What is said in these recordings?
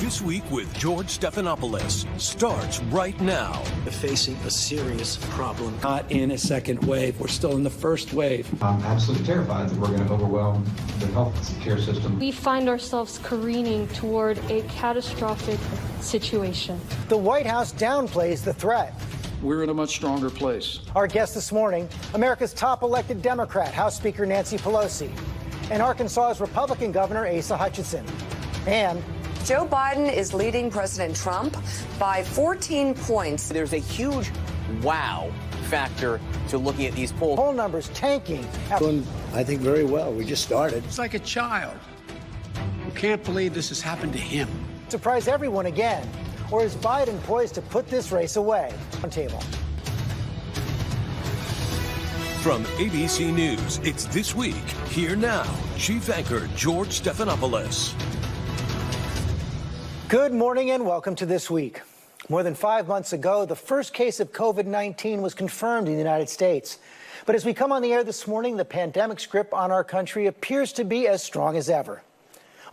This Week with George Stephanopoulos starts right now. We're facing a serious problem. Not in a second wave. We're still in the first wave. I'm absolutely terrified that we're going to overwhelm the health care system. We find ourselves careening toward a catastrophic situation. The White House downplays the threat. We're in a much stronger place. Our guest this morning, America's top elected Democrat, House Speaker Nancy Pelosi, and Arkansas's Republican Governor Asa Hutchinson. And Joe Biden is leading President Trump by 14 points. There's a huge wow factor to looking at these polls. Poll numbers tanking. Doing, I think, very well. We just started. It's like a child who can't believe this has happened to him. Surprise everyone again. Or is Biden poised to put this race away? On table. From ABC News, it's This Week. Here now, Chief Anchor George Stephanopoulos. Good morning and welcome to This Week. More than 5 months ago, the first case of COVID-19 was confirmed in the United States. But as we come on the air this morning, the pandemic's grip on our country appears to be as strong as ever.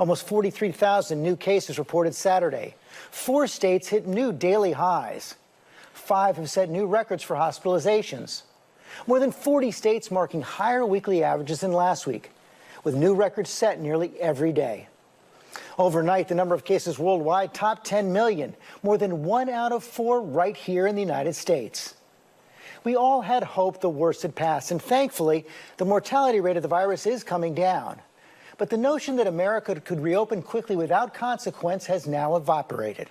Almost 43,000 new cases reported Saturday. 4 states hit new daily highs. 5 have set new records for hospitalizations. More than 40 states marking higher weekly averages than last week, with new records set nearly every day. Overnight, the number of cases worldwide topped 10 million, more than 1 out of 4 right here in the United States. We all had hoped the worst had passed, and thankfully, the mortality rate of the virus is coming down. But the notion that America could reopen quickly without consequence has now evaporated.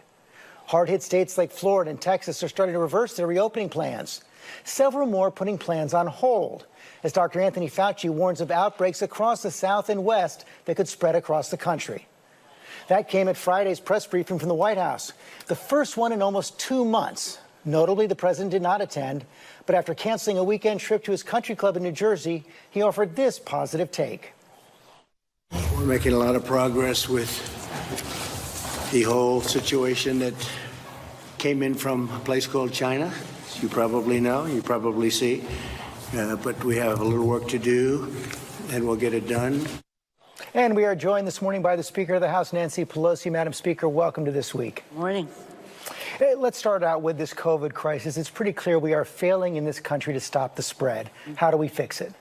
Hard-hit states like Florida and Texas are starting to reverse their reopening plans. Several more putting plans on hold, as Dr. Anthony Fauci warns of outbreaks across the South and West that could spread across the country. That came at Friday's press briefing from the White House, the first one in almost 2 months. Notably, the president did not attend, but after canceling a weekend trip to his country club in New Jersey, he offered this positive take. We're making a lot of progress with the whole situation that came in from a place called China. As you probably know, you probably see. But we have a little work to do, and we'll get it done. And we are joined this morning by the Speaker of the House, Nancy Pelosi. Madam Speaker, welcome to This Week. Morning. Hey, let's start out with this COVID crisis. It's pretty clear we are failing in this country to stop the spread. How do we fix it?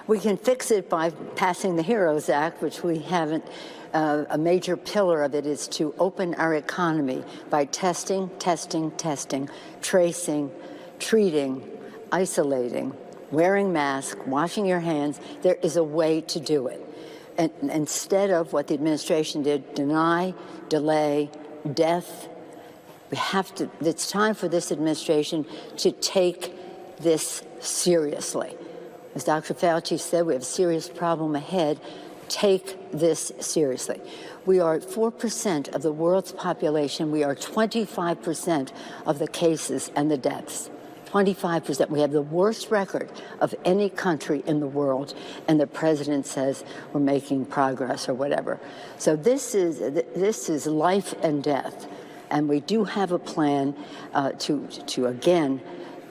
We can fix it by passing the HEROES Act, which we haven't. A major pillar of it is to open our economy by testing, tracing, treating, isolating, wearing masks, washing your hands. There is a way to do it. And instead of what the administration did, deny, delay, death, it's time for this administration to take this seriously. As Dr. Fauci said, we have a serious problem ahead. Take this seriously. We are 4% of the world's population. We are 25% of the cases and the deaths. 25%. We have the worst record of any country in the world, and the president says we're making progress or whatever. So this is life and death, and we do have a plan to again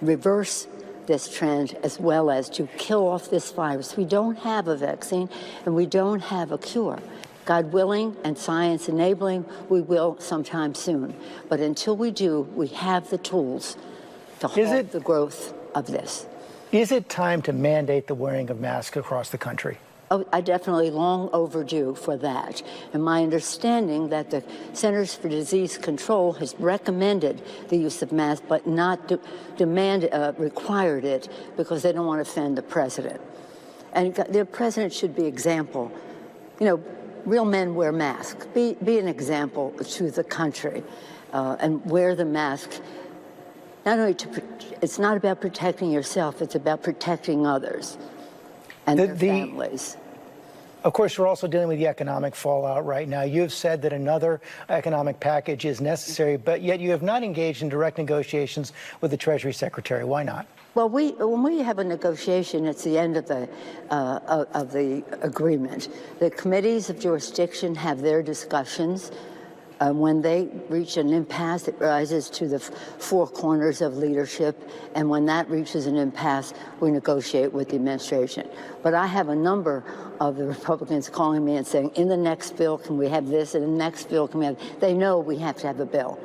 reverse this trend as well as to kill off this virus. We don't have a vaccine and we don't have a cure. God willing and science enabling, we will sometime soon. But until we do, we have the tools to halt the growth of this. Is it time to mandate the wearing of masks across the country? Oh, I definitely long overdue for that. And my understanding that the Centers for Disease Control has recommended the use of masks, but not required it because they don't want to offend the president. And the president should be example. You know, real men wear masks. Be an example to the country and wear the mask. Not only it's not about protecting yourself, it's about protecting others and their families. Of course, we're also dealing with the economic fallout right now. You have said that another economic package is necessary, but yet you have not engaged in direct negotiations with the Treasury Secretary. Why not? Well, when we have a negotiation, it's the end of the agreement. The committees of jurisdiction have their discussions. When they reach an impasse, it rises to the four corners of leadership, and when that reaches an impasse, we negotiate with the administration. But I have a number of the Republicans calling me and saying, in the next bill, can we have this? In the next bill, can we have... They know we have to have a bill.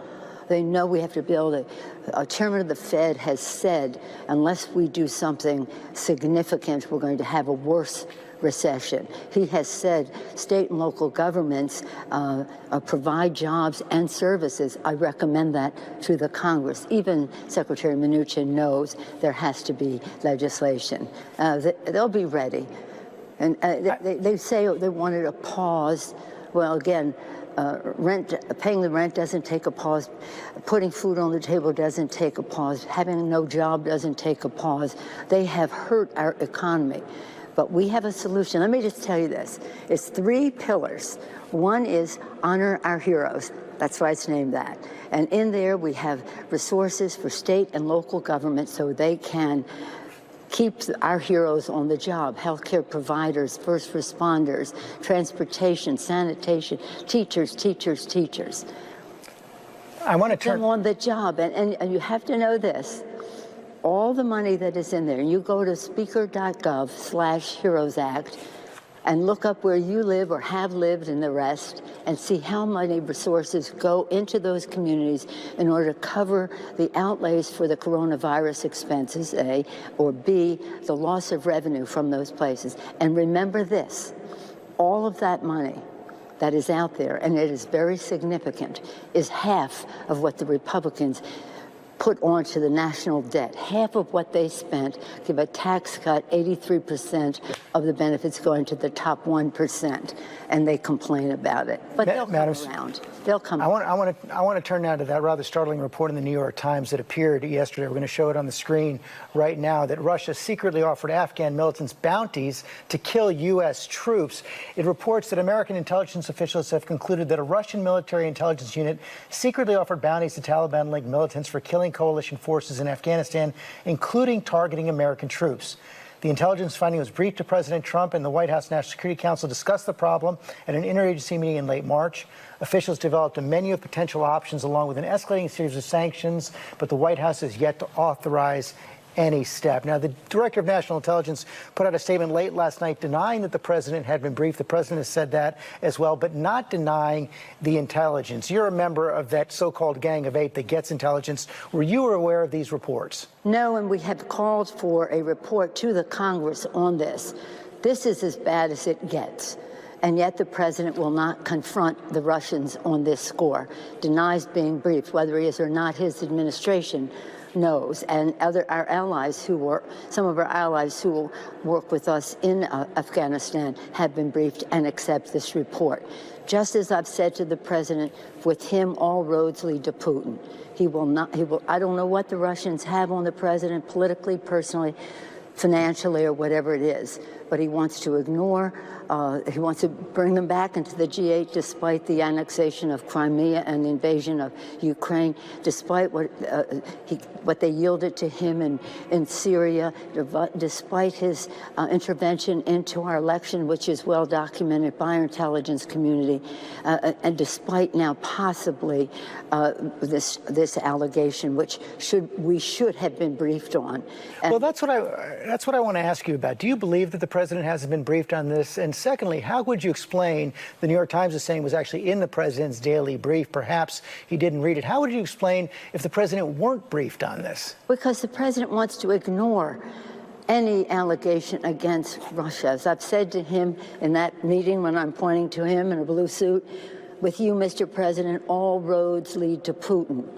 They know we have to build it. A chairman of the Fed has said, unless we do something significant, we're going to have a worse recession. He has said state and local governments provide jobs and services. I recommend that to the Congress. Even Secretary Mnuchin knows there has to be legislation. They'll be ready. And they say they wanted a pause. Well, again, paying the rent doesn't take a pause. Putting food on the table doesn't take a pause. Having no job doesn't take a pause. They have hurt our economy. But we have a solution. Let me just tell you this. It's 3 pillars. One is honor our heroes. That's why it's named that. And in there we have resources for state and local government so they can keep our heroes on the job: healthcare providers, first responders, transportation, sanitation, teachers. I want to turn them on the job. And you have to know this. All the money that is in there, you go to speaker.gov/Heroes Act and look up where you live or have lived and the rest, and see how many resources go into those communities in order to cover the outlays for the coronavirus expenses, A, or B, the loss of revenue from those places. And remember this, all of that money that is out there, and it is very significant, is half of what the Republicans put onto the national debt. Half of what they spent, give a tax cut, 83% of the benefits going to the top 1%, and they complain about it. But they'll come around. They'll come around. I want to turn now to that rather startling report in the New York Times that appeared yesterday. We're going to show it on the screen right now, that Russia secretly offered Afghan militants bounties to kill U.S. troops. It reports that American intelligence officials have concluded that a Russian military intelligence unit secretly offered bounties to Taliban-linked militants for killing coalition forces in Afghanistan, including targeting American troops. The intelligence finding was briefed to President Trump, and the White House National Security Council discussed the problem at an interagency meeting in late March. Officials developed a menu of potential options along with an escalating series of sanctions, but the White House has yet to authorize any step. Now, the Director of National Intelligence put out a statement late last night denying that the president had been briefed. The president has said that as well, but not denying the intelligence. You're a member of that so-called Gang of Eight that gets intelligence. Were you aware of these reports? No, and we have called for a report to the Congress on this. This is as bad as it gets. And yet the president will not confront the Russians on this score, denies being briefed. Whether he is or not, his administration knows, and our allies some of our allies who will work with us in Afghanistan have been briefed and accept this report. Just as I've said to the president, with him all roads lead to Putin. I don't know what the Russians have on the president politically, personally, financially, or whatever it is, but he wants to ignore, he wants to bring them back into the G8 despite the annexation of Crimea and the invasion of Ukraine, despite what they yielded to him in Syria, despite his intervention into our election, which is well documented by our intelligence community, and despite now possibly this allegation, which we should have been briefed on. Well, that's what I want to ask you about. Do you believe that the president hasn't been briefed on this? And secondly, how would you explain, the New York Times is saying was actually in the president's daily brief, perhaps he didn't read it. How would you explain if the president weren't briefed on this? Because the president wants to ignore any allegation against Russia. As I've said to him in that meeting when I'm pointing to him in a blue suit, with you, Mr. President, all roads lead to Putin.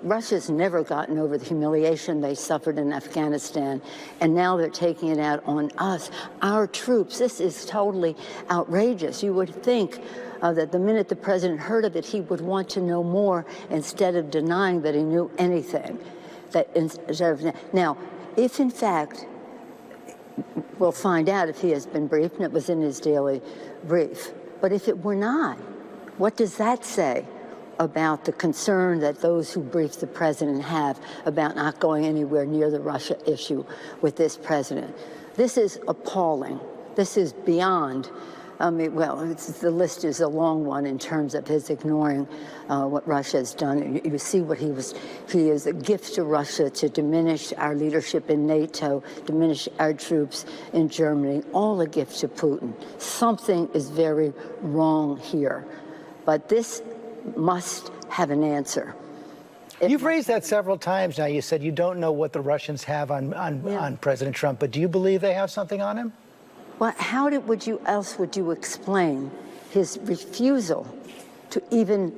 Russia's never gotten over the humiliation they suffered in Afghanistan, and now they're taking it out on us, our troops. This is totally outrageous. You would think that the minute the president heard of it, he would want to know more instead of denying that he knew anything. Now, if in fact, we'll find out if he has been briefed, and it was in his daily brief, but if it were not, what does that say about the concern that those who briefed the president have about not going anywhere near the Russia issue with this president? This is appalling. This is beyond I mean, well, the list is a long one in terms of his ignoring what Russia has done. You see what he is a gift to Russia to diminish our leadership in NATO, diminish our troops in Germany, all a gift to Putin. Something is very wrong here. But this must have an answer. You've raised that several times now. You said you don't know what the Russians have on President Trump, but do you believe they have something on him? Well, how else would you explain his refusal to even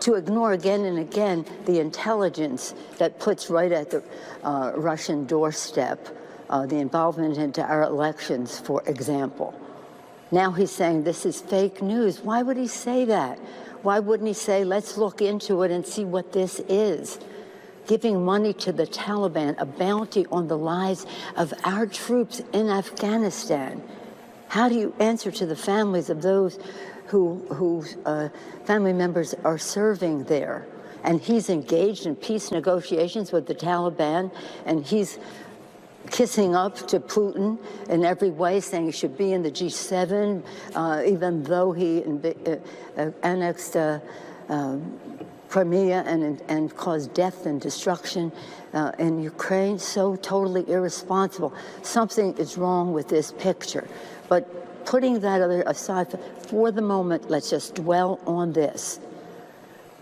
to ignore again and again the intelligence that puts right at the Russian doorstep the involvement into our elections, for example? Now he's saying this is fake news. Why would he say that? Why wouldn't he say, let's look into it and see what this is? Giving money to the Taliban, a bounty on the lives of our troops in Afghanistan. How do you answer to the families of those whose family members are serving there? And he's engaged in peace negotiations with the Taliban, and he's kissing up to Putin in every way, saying he should be in the G7, even though he annexed Crimea and caused death and destruction in Ukraine. So totally irresponsible. Something is wrong with this picture. But putting that other aside for the moment, let's just dwell on this.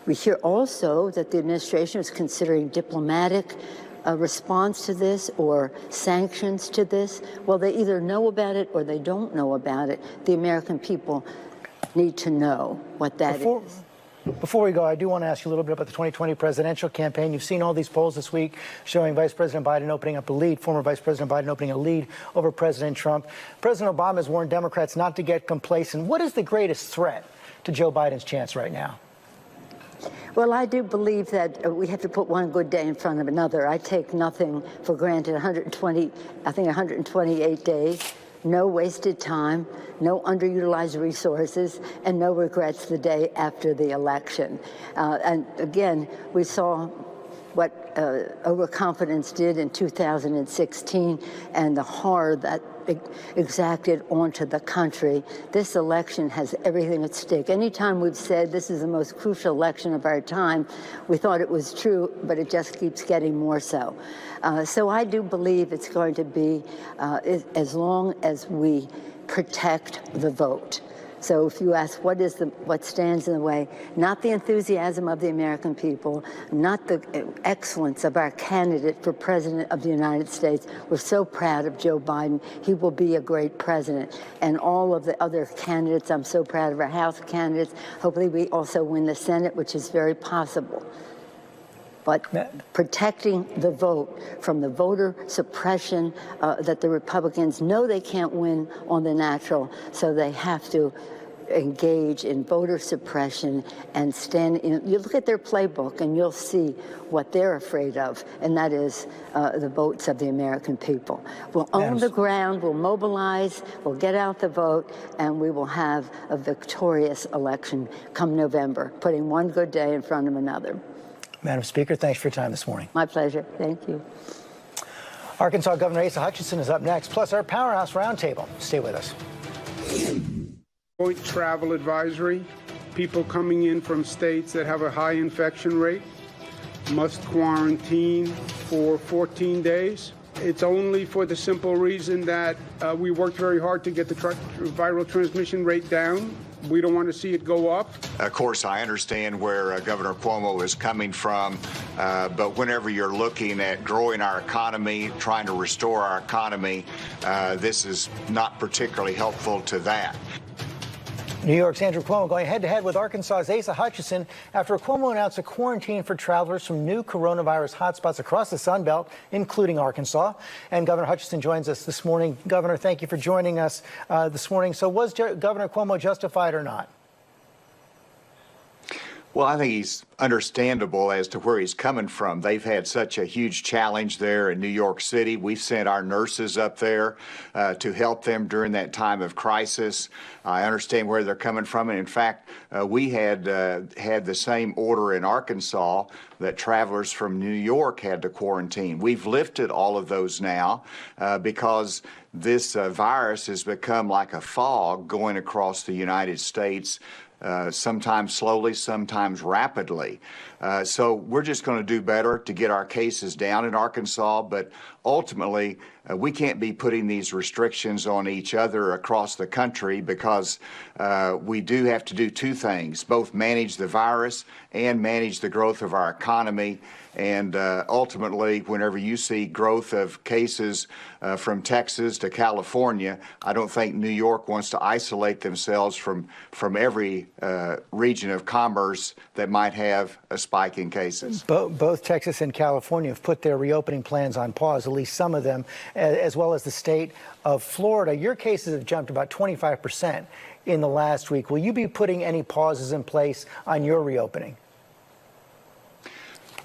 We hear also that the administration is considering diplomatic response to this or sanctions to this. Well, they either know about it or they don't know about it. The American people need to know what that is. Before we go, I do want to ask you a little bit about the 2020 presidential campaign. You've seen all these polls this week showing Vice President Biden opening up a lead, former Vice President Biden opening a lead over President Trump. President Obama has warned Democrats not to get complacent. What is the greatest threat to Joe Biden's chance right now? Well, I do believe that we have to put one good day in front of another. I take nothing for granted. 128 days. No wasted time, no underutilized resources, and no regrets the day after the election. And again, we saw what overconfidence did in 2016 and the horror that exacted onto the country. This election has everything at stake. Anytime we've said this is the most crucial election of our time, we thought it was true, but it just keeps getting more so. So I do believe it's going to be as long as we protect the vote. So if you ask what stands in the way, not the enthusiasm of the American people, not the excellence of our candidate for president of the United States. We're so proud of Joe Biden. He will be a great president. And all of the other candidates, I'm so proud of our House candidates. Hopefully we also win the Senate, which is very possible. But protecting the vote from the voter suppression that the Republicans know they can't win on the natural, so they have to engage in voter suppression and stand in. You look at their playbook and you'll see what they're afraid of, and that is the votes of the American people. We'll own the ground, we'll mobilize, we'll get out the vote, and we will have a victorious election come November, putting one good day in front of another. Madam Speaker, thanks for your time this morning. My pleasure. Thank you. Arkansas Governor Asa Hutchinson is up next, plus our Powerhouse Roundtable. Stay with us. Joint travel advisory. People coming in from states that have a high infection rate must quarantine for 14 days. It's only for the simple reason that we worked very hard to get the viral transmission rate down. We don't want to see it go up. Of course, I understand where Governor Cuomo is coming from, but whenever you're looking at growing our economy, trying to restore our economy, this is not particularly helpful to that. New York's Andrew Cuomo going head-to-head with Arkansas's Asa Hutchinson after Cuomo announced a quarantine for travelers from new coronavirus hotspots across the Sun Belt, including Arkansas. And Governor Hutchinson joins us this morning. Governor, thank you for joining us this morning. So was Governor Cuomo justified or not? Well, I think he's understandable as to where he's coming from. They've had such a huge challenge there in New York City. We've sent our nurses up there to help them during that time of crisis. I understand where they're coming from. And in fact, we had the same order in Arkansas that travelers from New York had to quarantine. We've lifted all of those now because this virus has become like a fog going across the United States. Sometimes slowly, sometimes rapidly. So we're just going to do better to get our cases down in Arkansas, but ultimately we can't be putting these restrictions on each other across the country because we do have to do two things, both manage the virus and manage the growth of our economy. And ultimately, whenever you see growth of cases from Texas to California, I don't think New York wants to isolate themselves from every region of commerce that might have a spike in cases. Both Texas and California have put their reopening plans on pause, at least some of them, as well as the state of Florida. Your cases have jumped about 25% in the last week. Will you be putting any pauses in place on your reopening?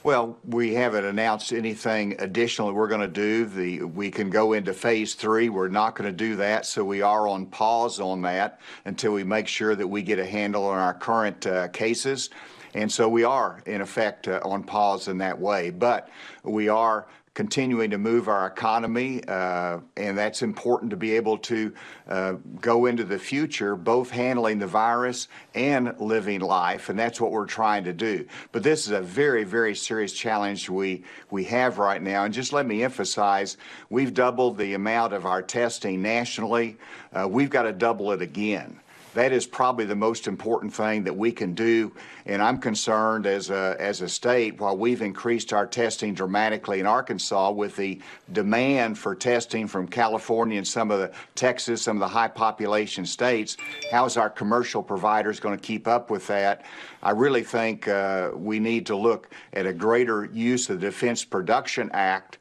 Well, we haven't announced anything additional that we're going to do. We can go into phase 3. We're not going to do that, so we are on pause on that until we make sure that we get a handle on our current cases. And so we are, in effect, on pause in that way. But we are continuing to move our economy, and that's important to be able to go into the future, both handling the virus and living life, and that's what we're trying to do. But this is a very, very serious challenge we have right now, and just let me emphasize, we've doubled the amount of our testing nationally. We've got to double it again. That is probably the most important thing that we can do, and I'm concerned as a state, while we've increased our testing dramatically in Arkansas with the demand for testing from California and some of the Texas, some of the high population states, how is our commercial providers going to keep up with that? I really think we need to look at a greater use of the Defense Production Act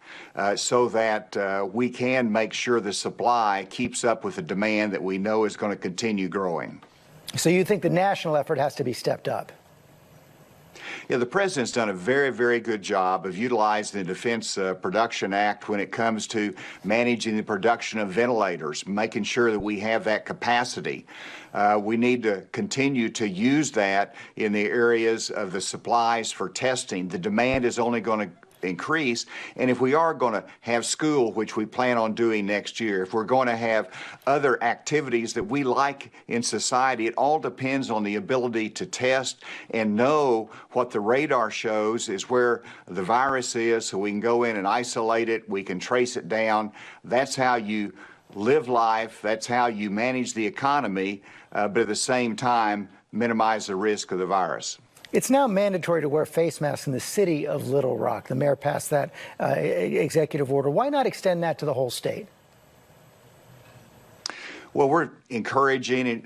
so that we can make sure the supply keeps up with the demand that we know is going to continue growing. So you think the national effort has to be stepped up? Yeah, the president's done a very, very good job of utilizing the Defense Production Act when it comes to managing the production of ventilators, making sure that we have that capacity. We need to continue to use that in the areas of the supplies for testing. The demand is only going to increase, and if we are going to have school, which we plan on doing next year, if we're going to have other activities that we like in society, it all depends on the ability to test and know what the radar shows is where the virus is, so we can go in and isolate it, we can trace it down. That's how you live life, that's how you manage the economy, but at the same time minimize the risk of the virus. It's now mandatory to wear face masks in the city of Little Rock. The mayor passed that executive order. Why not extend that to the whole state? Well, we're encouraging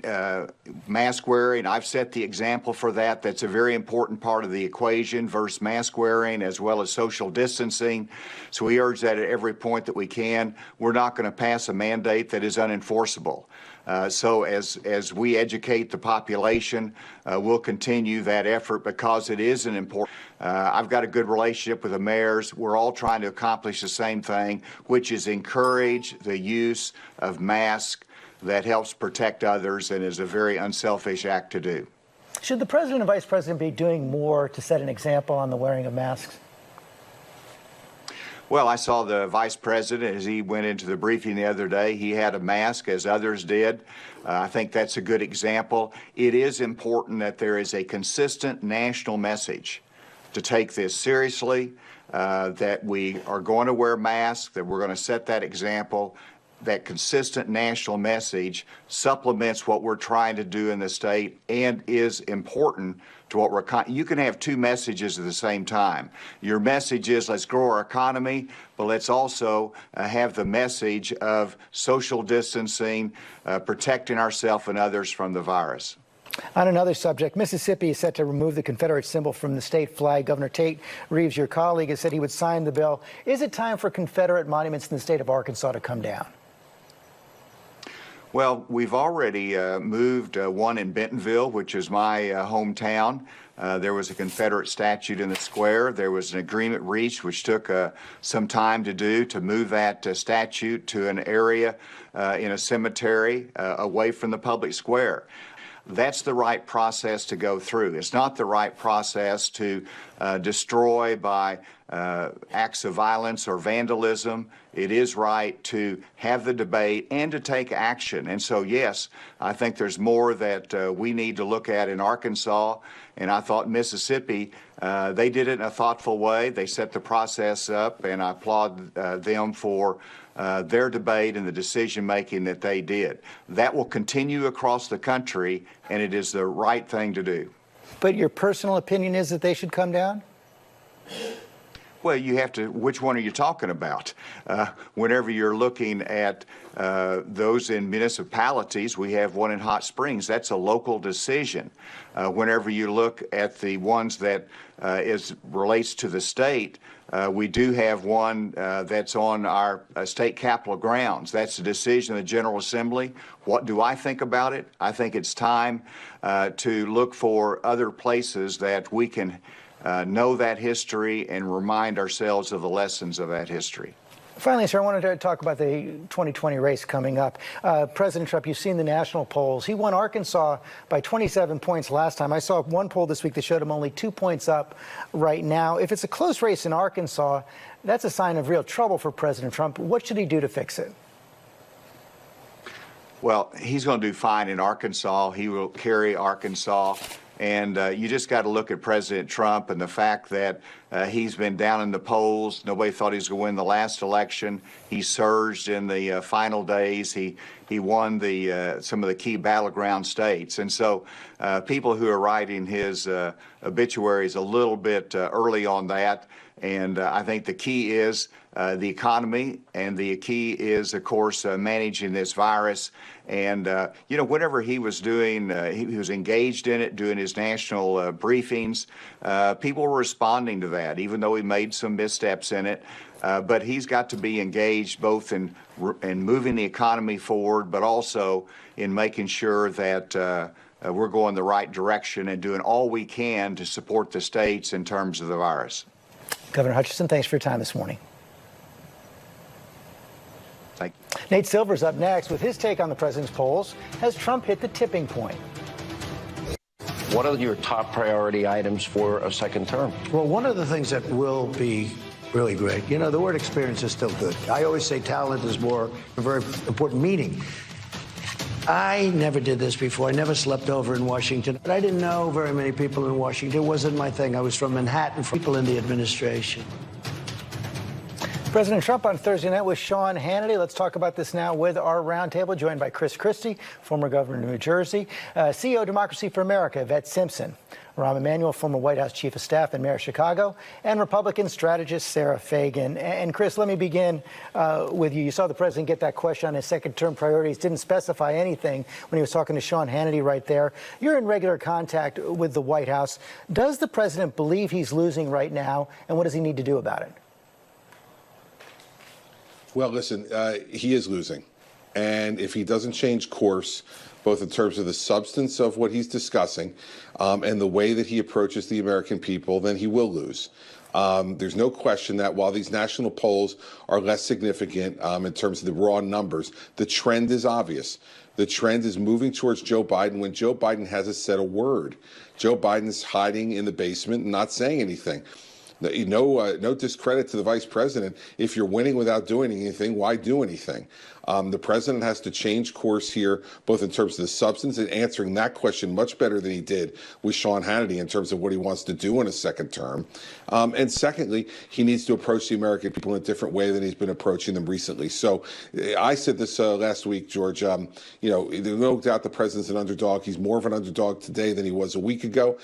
mask wearing. I've set the example for that. That's a very important part of the equation versus mask wearing as well as social distancing. So we urge that at every point that we can. We're not going to pass a mandate that is unenforceable. So as we educate the population, we'll continue that effort because it is an important. I've got a good relationship with the mayors. We're all trying to accomplish the same thing, which is encourage the use of masks that helps protect others and is a very unselfish act to do. Should the president and vice president be doing more to set an example on the wearing of masks? Well, I saw the vice president as he went into the briefing the other day. He had a mask, as others did. I think that's a good example. It is important that there is a consistent national message to take this seriously, that we are going to wear masks, that we're going to set that example. That consistent national message supplements what we're trying to do in the state and is important to what we're. You can have two messages at the same time. Your message is let's grow our economy, but let's also have the message of social distancing, protecting ourselves and others from the virus. On another subject, Mississippi is set to remove the Confederate symbol from the state flag. Governor Tate Reeves, your colleague, has said he would sign the bill. Is it time for Confederate monuments in the state of Arkansas to come down? Well, we've already moved one in Bentonville, which is my hometown. There was a Confederate statue in the square. There was an agreement reached, which took some time to do, to move that statue to an area in a cemetery away from the public square. That's the right process to go through. It's not the right process to destroy by acts of violence or vandalism. It is right to have the debate and to take action. And so, yes, I think there's more that we need to look at in Arkansas. And I thought Mississippi, they did it in a thoughtful way. They set the process up, and I applaud them for their debate and the decision-making that they did. That will continue across the country, and it is the right thing to do. But your personal opinion is that they should come down? Well, you have to, which one are you talking about? Whenever you're looking at those in municipalities, we have one in Hot Springs. That's a local decision. Whenever you look at the ones that relates to the state, we do have one that's on our state capitol grounds. That's a decision of the General Assembly. What do I think about it? I think it's time to look for other places that we can know that history and remind ourselves of the lessons of that history. Finally, sir, I wanted to talk about the 2020 race coming up. President Trump, you've seen the national polls. He won Arkansas by 27 points last time. I saw one poll this week that showed him only 2 points up right now. If it's a close race in Arkansas, that's a sign of real trouble for President Trump. What should he do to fix it? Well, he's going to do fine in Arkansas. He will carry Arkansas. And you just got to look at President Trump and the fact that he's been down in the polls. Nobody thought he was going to win the last election. He surged in the final days. He won some of the key battleground states. And so people who are writing his obituaries a little bit early on that. And I think the key is the economy, and the key is, of course, managing this virus. And, whenever he was doing, he was engaged in it, doing his national briefings, people were responding to that, even though he made some missteps in it. But he's got to be engaged both in moving the economy forward, but also in making sure that we're going the right direction and doing all we can to support the states in terms of the virus. Governor Hutchinson, thanks for your time this morning. Thank you. Nate Silver's up next with his take on the president's polls. Has Trump hit the tipping point? What are your top priority items for a second term? Well, one of the things that will be really great, the word experience is still good. I always say talent is a very important meaning. I never did this before. I never slept over in Washington. But I didn't know very many people in Washington. It wasn't my thing. I was from Manhattan, from people in the administration. President Trump on Thursday night with Sean Hannity. Let's talk about this now with our roundtable, joined by Chris Christie, former governor of New Jersey, CEO of Democracy for America, Yvette Simpson, Rahm Emanuel, former White House chief of staff and mayor of Chicago, and Republican strategist Sarah Fagan. And Chris, let me begin with you. You saw the president get that question on his second-term priorities, didn't specify anything when he was talking to Sean Hannity right there. You're in regular contact with the White House. Does the president believe he's losing right now, and what does he need to do about it? Well, listen, he is losing. And if he doesn't change course, both in terms of the substance of what he's discussing and the way that he approaches the American people, then he will lose. There's no question that while these national polls are less significant in terms of the raw numbers, the trend is obvious. The trend is moving towards Joe Biden when Joe Biden hasn't said a word. Joe Biden's hiding in the basement and not saying anything. No discredit to the vice president. If you're winning without doing anything, why do anything? The president has to change course here, both in terms of the substance and answering that question much better than he did with Sean Hannity in terms of what he wants to do in a second term. And secondly, he needs to approach the American people in a different way than he's been approaching them recently. So I said this last week, George, there's no doubt the president's an underdog. He's more of an underdog today than he was a week ago.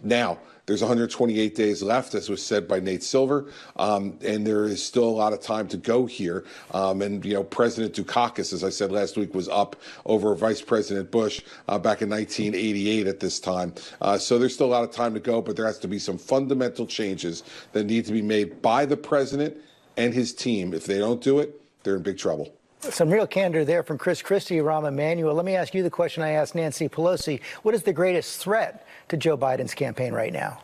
Now, there's 128 days left, as was said by Nate Silver, and there is still a lot of time to go here. President Dukakis, as I said last week, was up over Vice President Bush back in 1988 at this time. So there's still a lot of time to go, but there has to be some fundamental changes that need to be made by the president and his team. If they don't do it, they're in big trouble. Some real candor there from Chris Christie, Rahm Emanuel. Let me ask you the question I asked Nancy Pelosi. What is the greatest threat to Joe Biden's campaign right now?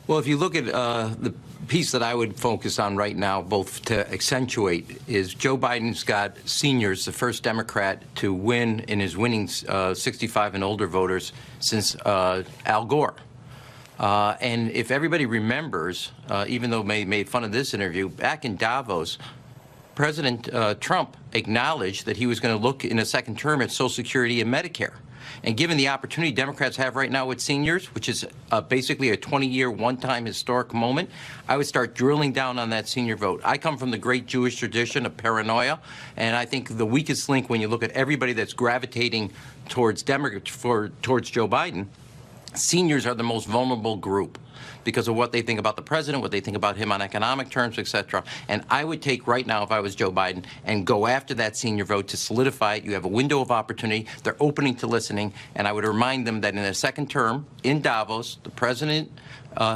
Well, if you look at the piece that I would focus on right now, both to accentuate, is Joe Biden's got seniors, the first Democrat to win in his winning 65 and older voters since Al Gore. And if everybody remembers, even though they made fun of this interview, back in Davos, President Trump acknowledged that he was going to look in a second term at Social Security and Medicare. And given the opportunity Democrats have right now with seniors, which is basically a 20-year, one-time historic moment, I would start drilling down on that senior vote. I come from the great Jewish tradition of paranoia, and I think the weakest link when you look at everybody that's gravitating towards towards Joe Biden, seniors are the most vulnerable group because of what they think about the president, what they think about him on economic terms, etc. And I would take right now, if I was Joe Biden, and go after that senior vote to solidify it. You have a window of opportunity. They're opening to listening. And I would remind them that in a second term in Davos, the president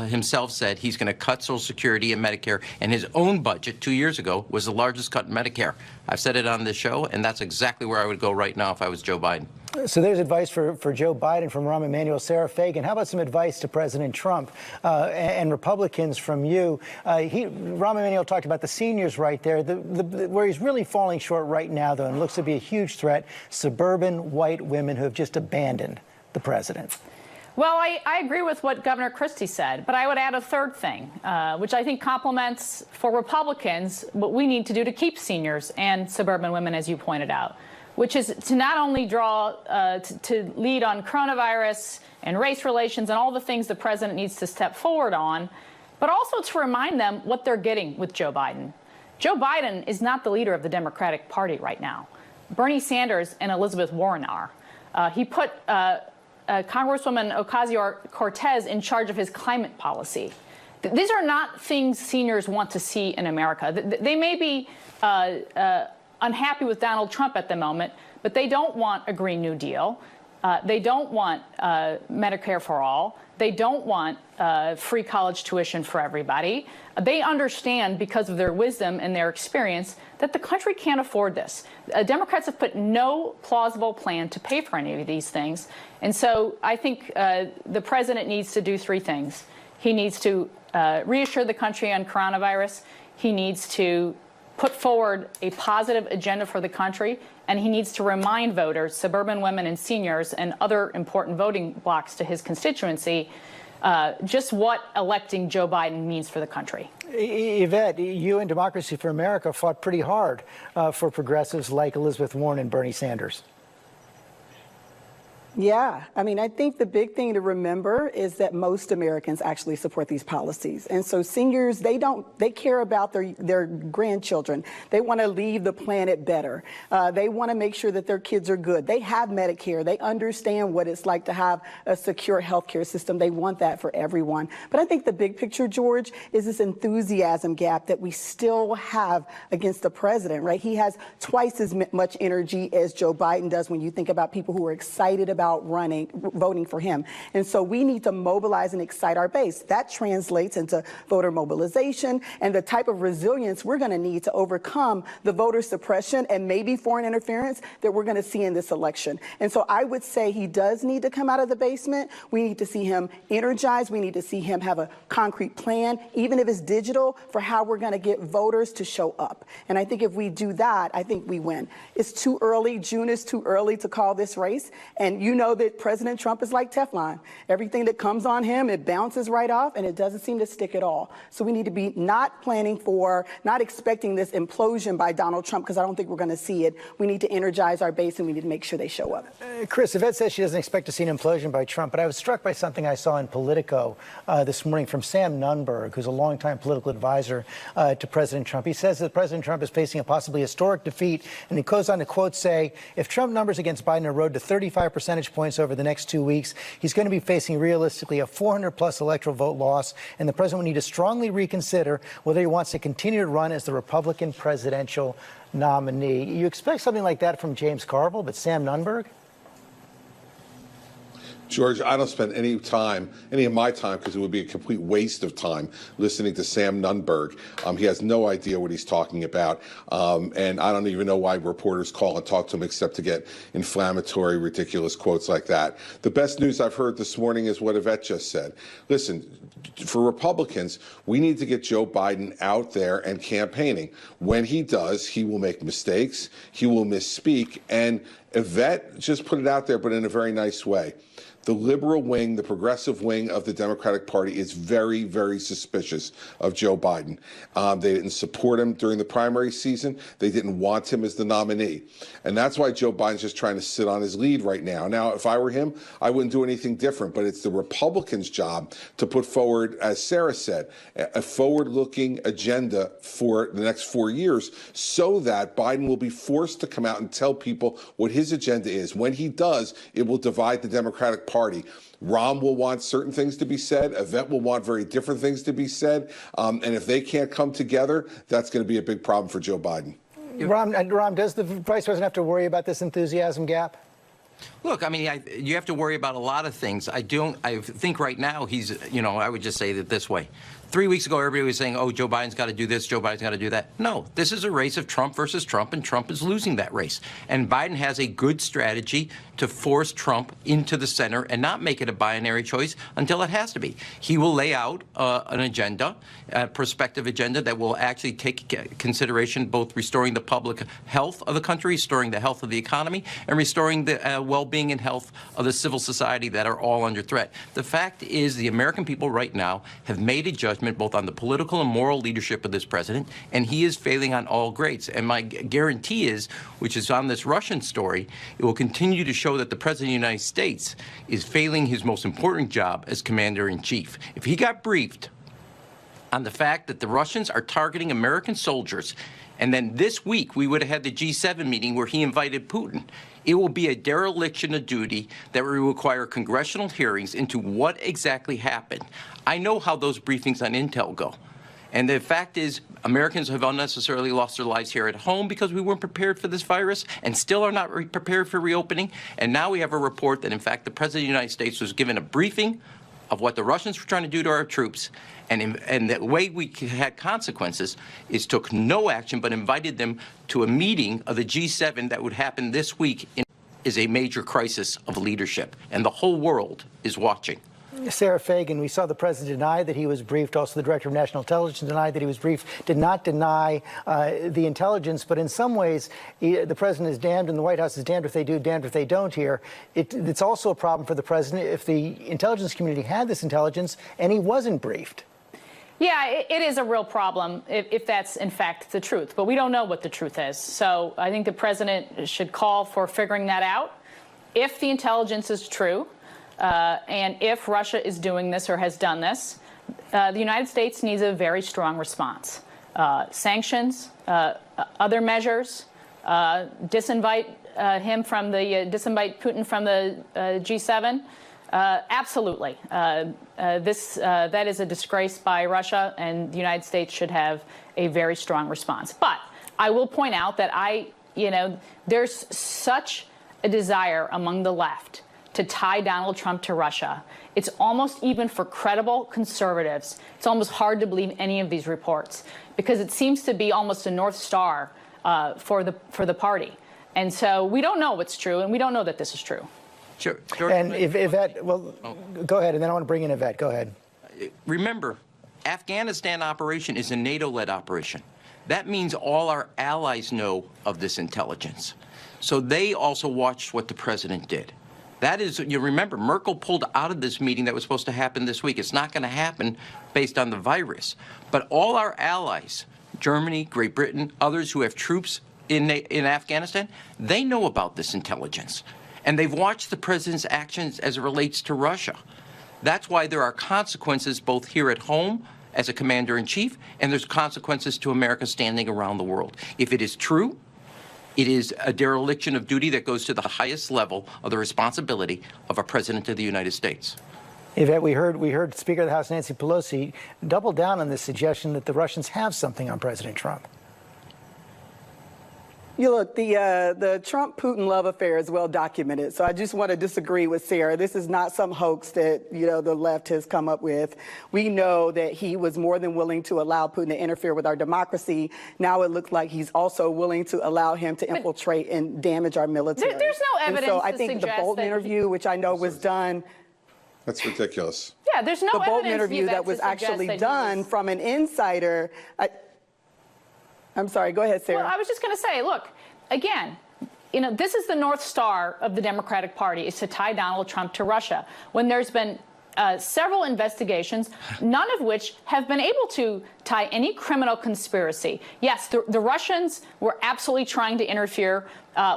himself said he's going to cut Social Security and Medicare, and his own budget 2 years ago was the largest cut in Medicare. I've said it on this show, and that's exactly where I would go right now if I was Joe Biden. So there's advice for Joe Biden from Rahm Emanuel. Sarah Fagan, how about some advice to President Trump and Republicans from you? Rahm Emanuel talked about the seniors right there. Where he's really falling short right now, though, and looks to be a huge threat, suburban white women who have just abandoned the president. Well, I agree with what Governor Christie said, but I would add a third thing, which I think complements for Republicans what we need to do to keep seniors and suburban women, as you pointed out, which is to not only draw to lead on coronavirus and race relations and all the things the president needs to step forward on, but also to remind them what they're getting with Joe Biden. Joe Biden is not the leader of the Democratic Party right now. Bernie Sanders and Elizabeth Warren are. He put Congresswoman Ocasio-Cortez in charge of his climate policy. These are not things seniors want to see in America. They may be unhappy with Donald Trump at the moment, but they don't want a Green New Deal. They don't want Medicare for all. They don't want free college tuition for everybody. They understand, because of their wisdom and their experience, that the country can't afford this. Democrats have put no plausible plan to pay for any of these things. And so I think the president needs to do three things. He needs to reassure the country on coronavirus. He needs to put forward a positive agenda for the country, and he needs to remind voters, suburban women and seniors and other important voting blocks to his constituency, just what electing Joe Biden means for the country. Yvette, you and Democracy for America fought pretty hard for progressives like Elizabeth Warren and Bernie Sanders. Yeah, I mean, I think the big thing to remember is that most Americans actually support these policies. And so seniors, they care about their grandchildren. They want to leave the planet better. They want to make sure that their kids are good. They have Medicare. They understand what it's like to have a secure healthcare system. They want that for everyone. But I think the big picture, George, is this enthusiasm gap that we still have against the president, right? He has twice as much energy as Joe Biden does when you think about people who are excited about voting for him. And so we need to mobilize and excite our base. That translates into voter mobilization and the type of resilience we're going to need to overcome the voter suppression and maybe foreign interference that we're going to see in this election. And so I would say he does need to come out of the basement. We need to see him energized. We need to see him have a concrete plan, even if it's digital, for how we're going to get voters to show up. And I think if we do that, I think we win. It's too early. June is too early to call this race. And you know that President Trump is like Teflon. Everything that comes on him, it bounces right off, and it doesn't seem to stick at all. So we need to be not expecting this implosion by Donald Trump, because I don't think we're going to see it. We need to energize our base, and we need to make sure they show up. Chris, Yvette says she doesn't expect to see an implosion by Trump, but I was struck by something I saw in Politico this morning from Sam Nunberg, who's a longtime political advisor to President Trump. He says that President Trump is facing a possibly historic defeat, and he goes on to, quote, say, if Trump numbers against Biden erode to 35 percentage points over the next 2 weeks, he's going to be facing realistically a 400-plus electoral vote loss, and the president will need to strongly reconsider whether he wants to continue to run as the Republican presidential nominee. You expect something like that from James Carville, but Sam Nunberg? George, I don't spend any of my time, because it would be a complete waste of time, listening to Sam Nunberg. He has no idea what he's talking about, and I don't even know why reporters call and talk to him except to get inflammatory, ridiculous quotes like that. The best news I've heard this morning is what Yvette just said. Listen, for Republicans, we need to get Joe Biden out there and campaigning. When he does, he will make mistakes, he will misspeak, and Yvette just put it out there, but in a very nice way. The liberal wing, the progressive wing of the Democratic Party is very, very suspicious of Joe Biden. They didn't support him during the primary season. They didn't want him as the nominee. And that's why Joe Biden's just trying to sit on his lead right now. Now, if I were him, I wouldn't do anything different, but it's the Republicans' job to put forward, as Sarah said, a forward-looking agenda for the next 4 years so that Biden will be forced to come out and tell people what his agenda is. When he does, it will divide the Democratic Party. Rahm will want certain things to be said. Yvette will want very different things to be said. And if they can't come together, that's going to be a big problem for Joe Biden. Rahm, does the vice president have to worry about this enthusiasm gap? Look, I mean, you have to worry about a lot of things. I think right now he's, I would just say it this way. 3 weeks ago, everybody was saying, oh, Joe Biden's got to do this, Joe Biden's got to do that. No, this is a race of Trump versus Trump, and Trump is losing that race. And Biden has a good strategy to force Trump into the center and not make it a binary choice until it has to be. He will lay out an agenda, a prospective agenda that will actually take consideration both restoring the public health of the country, restoring the health of the economy, and restoring the well-being and health of the civil society that are all under threat. The fact is the American people right now have made a judgment both on the political and moral leadership of this president, and he is failing on all grades. And my guarantee is, which is on this Russian story, it will continue to show that the president of the United States is failing his most important job as commander-in-chief. If he got briefed on the fact that the Russians are targeting American soldiers, and then this week we would have had the G7 meeting where he invited Putin, it will be a dereliction of duty that will require congressional hearings into what exactly happened. I know how those briefings on intel go. And the fact is, Americans have unnecessarily lost their lives here at home because we weren't prepared for this virus and still are not prepared for reopening. And now we have a report that, in fact, the President of the United States was given a briefing of what the Russians were trying to do to our troops. And the way we had consequences is took no action but invited them to a meeting of the G7 that would happen this week. Is a major crisis of leadership, and the whole world is watching. Sarah Fagan, we saw the president deny that he was briefed. Also, the director of national intelligence denied that he was briefed, did not deny the intelligence. But in some ways, the president is damned and the White House is damned if they do, damned if they don't here. It's also a problem for the president if the intelligence community had this intelligence and he wasn't briefed. Yeah, it is a real problem if that's, in fact, the truth. But we don't know what the truth is. So I think the president should call for figuring that out. If the intelligence is true, and if Russia is doing this or has done this, the United States needs a very strong response. Sanctions, other measures, disinvite Putin from the G7. Absolutely. That is a disgrace by Russia, and the United States should have a very strong response. But I will point out that there's such a desire among the left to tie Donald Trump to Russia. It's almost, even for credible conservatives, it's almost hard to believe any of these reports because it seems to be almost a North Star for the party. And so we don't know what's true, and we don't know that this is true. Sure. And if Yvette, well, go ahead, and then I want to bring in Yvette. Go ahead. Remember, Afghanistan operation is a NATO-led operation. That means all our allies know of this intelligence. So they also watched what the president did. That is, you remember, Merkel pulled out of this meeting that was supposed to happen this week. It's not going to happen based on the virus. But all our allies, Germany, Great Britain, others who have troops in Afghanistan, they know about this intelligence. And they've watched the president's actions as it relates to Russia. That's why there are consequences both here at home as a commander-in-chief, and there's consequences to America standing around the world. If it is true, it is a dereliction of duty that goes to the highest level of the responsibility of a president of the United States. Yvette, we heard Speaker of the House Nancy Pelosi double down on this suggestion that the Russians have something on President Trump. You look, the Trump-Putin love affair is well documented, so I just want to disagree with Sarah. This is not some hoax that, the left has come up with. We know that he was more than willing to allow Putin to interfere with our democracy. Now it looks like he's also willing to allow him to infiltrate and damage our military. There's no evidence so I to think the suggest Bolton that interview, which I know was done. That's ridiculous. Yeah, there's no The Bolton evidence interview that was actually done from an insider. I'm sorry, go ahead, Sarah. Well, I was just going to say, look, again, this is the North Star of the Democratic Party, is to tie Donald Trump to Russia. When there's been several investigations, none of which have been able to tie any criminal conspiracy. Yes, the Russians were absolutely trying to interfere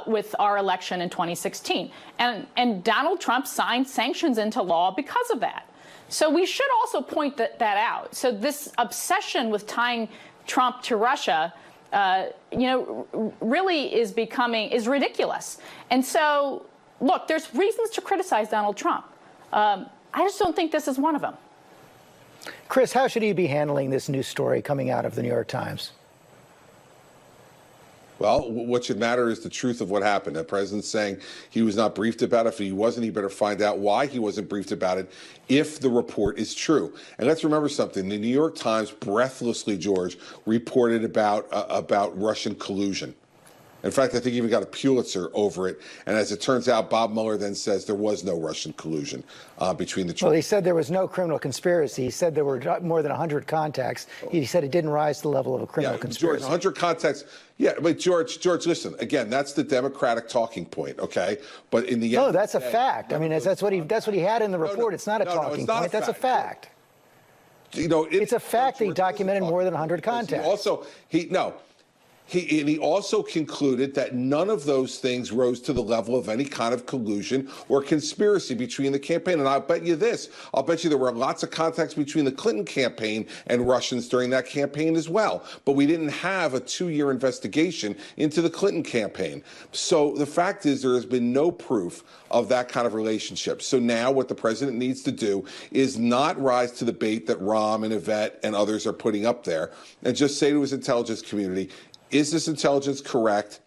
with our election in 2016. And Donald Trump signed sanctions into law because of that. So we should also point that out. So this obsession with tying Trump to Russia really is ridiculous. And so, look, there's reasons to criticize Donald Trump. I just don't think this is one of them. Chris, how should he be handling this new story coming out of the New York Times? Well, what should matter is the truth of what happened. The president's saying he was not briefed about it. If he wasn't, he better find out why he wasn't briefed about it if the report is true. And let's remember something. The New York Times breathlessly, George, reported about Russian collusion. In fact, I think he even got a Pulitzer over it. And as it turns out, Bob Mueller then says there was no Russian collusion between the two. Well, he said there was no criminal conspiracy. He said there were more than 100 contacts. He said it didn't rise to the level of a criminal conspiracy. George, 100 contacts. Yeah, but George, listen, again, that's the Democratic talking point, okay? But in the end... No, that's a fact. I mean, that's what he had in the report. It's not a talking point. That's a fact. It's a fact that he documented more than 100 contacts. He also concluded that none of those things rose to the level of any kind of collusion or conspiracy between the campaign. And I'll bet you this. I'll bet you there were lots of contacts between the Clinton campaign and Russians during that campaign as well. But we didn't have a 2-year investigation into the Clinton campaign. So the fact is there has been no proof of that kind of relationship. So now what the president needs to do is not rise to the bait that Rahm and Yvette and others are putting up there and just say to his intelligence community, is this intelligence correct?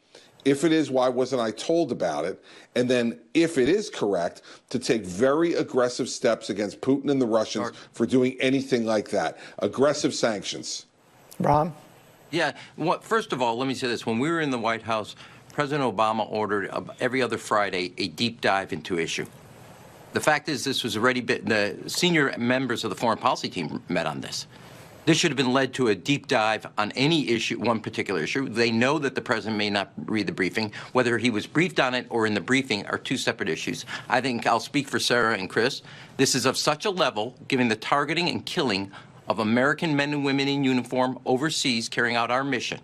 If it is, why wasn't I told about it? And then, if it is correct, to take very aggressive steps against Putin and the Russians for doing anything like that. Aggressive sanctions. Rahm? Yeah. First of all, let me say this. When we were in the White House, President Obama ordered every other Friday a deep dive into issue. The fact is, this was already the senior members of the foreign policy team met on this. This should have been led to a deep dive on any issue, one particular issue. They know that the president may not read the briefing. Whether he was briefed on it or in the briefing are two separate issues. I think I'll speak for Sarah and Chris. This is of such a level, given the targeting and killing of American men and women in uniform overseas carrying out our mission,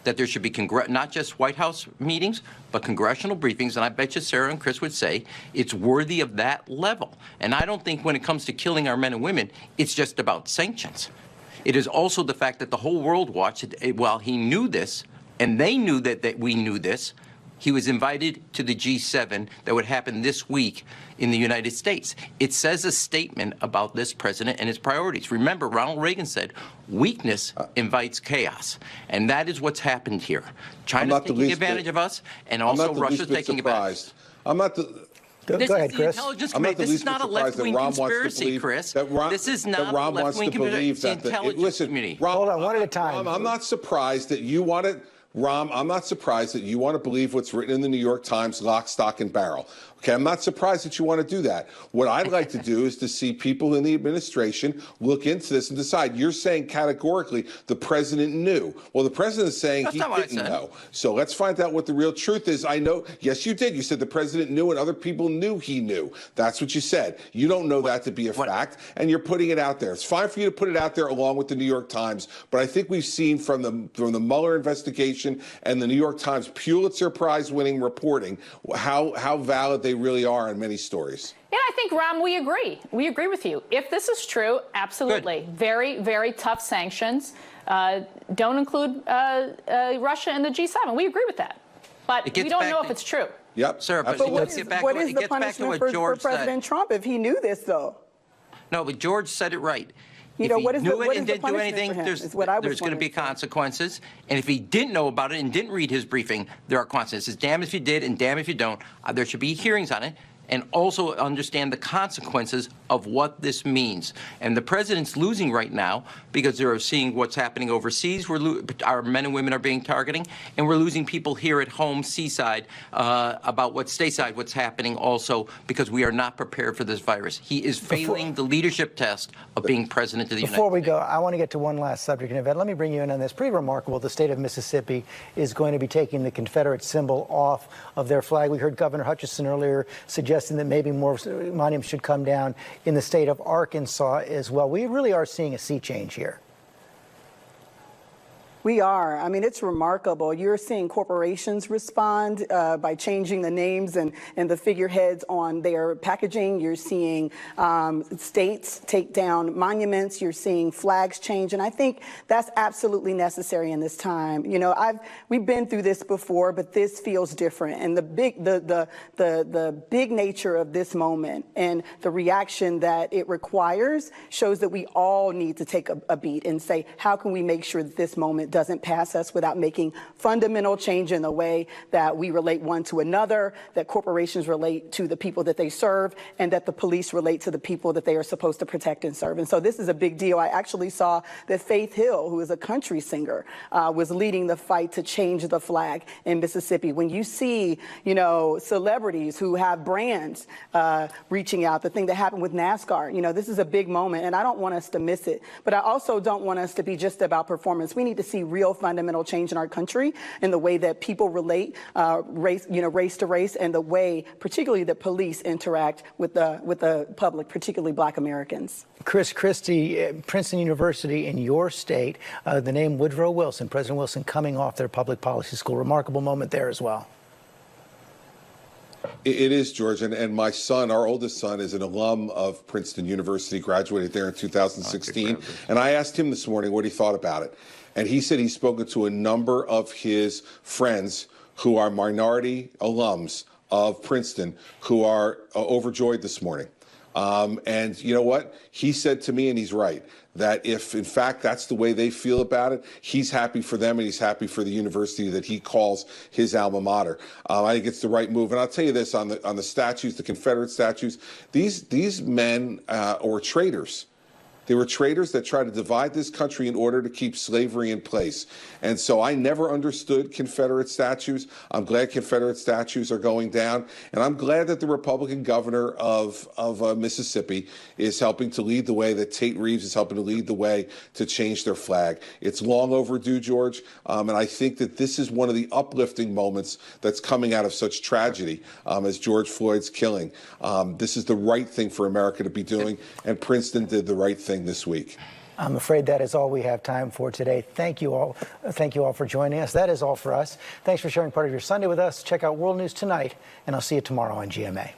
that there should be not just White House meetings, but congressional briefings. And I bet you Sarah and Chris would say it's worthy of that level. And I don't think when it comes to killing our men and women, it's just about sanctions. It is also the fact that the whole world watched it. While he knew this, and they knew that we knew this, he was invited to the G7 that would happen this week in the United States. It says a statement about this president and his priorities. Remember, Ronald Reagan said, weakness invites chaos. And that is what's happened here. China's taking advantage of us, and also Russia's taking advantage. I'm not the... Go ahead, Chris. This is not a left-wing conspiracy, Chris. This is not a left-wing conspiracy. It's the intelligence community. Hold on, one at a time. I'm not surprised that you want to... Rahm, I'm not surprised that you want to believe what's written in the New York Times, lock, stock, and barrel. Okay, I'm not surprised that you want to do that. What I'd like to do is to see people in the administration look into this and decide. You're saying categorically the president knew. Well, the president is saying he didn't know. So let's find out what the real truth is. I know, yes, you did. You said the president knew and other people knew he knew. That's what you said. You don't know that to be a fact, and you're putting it out there. It's fine for you to put it out there along with the New York Times, but I think we've seen from the Mueller investigation and the New York Times Pulitzer Prize-winning reporting how valid they really are in many stories. Yeah, I think, Rahm, we agree. We agree with you. If this is true, absolutely. Good. Very, very tough sanctions. Don't include Russia in the G7. We agree with that. But we don't know if it's true. Yep. Sarah, but what is the punishment for President Trump if he knew this, though? No, but George said it right. You know, what is the and didn't do anything, there's going to be consequences. And if he didn't know about it and didn't read his briefing, there are consequences. Damn if you did and damn if you don't. There should be hearings on it. And also understand the consequences of what this means. And the president's losing right now because they're seeing what's happening overseas. Our men and women are being targeted, and we're losing people here at home, seaside, about stateside, what's happening also because we are not prepared for this virus. He is failing the leadership test of being president of the United States. Before we go, I want to get to one last subject, and Yvette, let me bring you in on this. Pretty remarkable. The state of Mississippi is going to be taking the Confederate symbol off of their flag. We heard Governor Hutchinson earlier suggest that maybe more monuments should come down in the state of Arkansas as well. We really are seeing a sea change here. We are. I mean, it's remarkable. You're seeing corporations respond by changing the names and the figureheads on their packaging. You're seeing states take down monuments. You're seeing flags change. And I think that's absolutely necessary in this time. You know, we've been through this before, but this feels different. And the big nature of this moment and the reaction that it requires shows that we all need to take a beat and say, how can we make sure that this moment doesn't pass us without making fundamental change in the way that we relate one to another, that corporations relate to the people that they serve, and that the police relate to the people that they are supposed to protect and serve. And so this is a big deal. I actually saw that Faith Hill, who is a country singer, was leading the fight to change the flag in Mississippi. When you see, you know, celebrities who have brands reaching out, the thing that happened with NASCAR, you know, this is a big moment, and I don't want us to miss it. But I also don't want us to be just about performance. We need to see real fundamental change in our country in the way that people relate race to race, and the way particularly that police interact with the public, particularly Black Americans. Chris Christie, Princeton University in your state, the name Woodrow Wilson, President Wilson, coming off their public policy school. Remarkable moment there as well. It is, George, and my son, our oldest son, is an alum of Princeton University, graduated there in 2016, and I asked him this morning what he thought about it. And he said he's spoken to a number of his friends who are minority alums of Princeton who are overjoyed this morning. And you know what? He said to me, and he's right, that if, in fact, that's the way they feel about it, he's happy for them and he's happy for the university that he calls his alma mater. I think it's the right move. And I'll tell you this, on the statues, the Confederate statues, these men were traitors. They were traitors that tried to divide this country in order to keep slavery in place. And so I never understood Confederate statues. I'm glad Confederate statues are going down. And I'm glad that the Republican governor of Mississippi is helping to lead the way, that Tate Reeves is helping to lead the way to change their flag. It's long overdue, George. And I think that this is one of the uplifting moments that's coming out of such tragedy as George Floyd's killing. This is the right thing for America to be doing, and Princeton did the right thing this week. I'm afraid that is all we have time for today. Thank you all. Thank you all for joining us. That is all for us. Thanks for sharing part of your Sunday with us. Check out World News Tonight, and I'll see you tomorrow on GMA.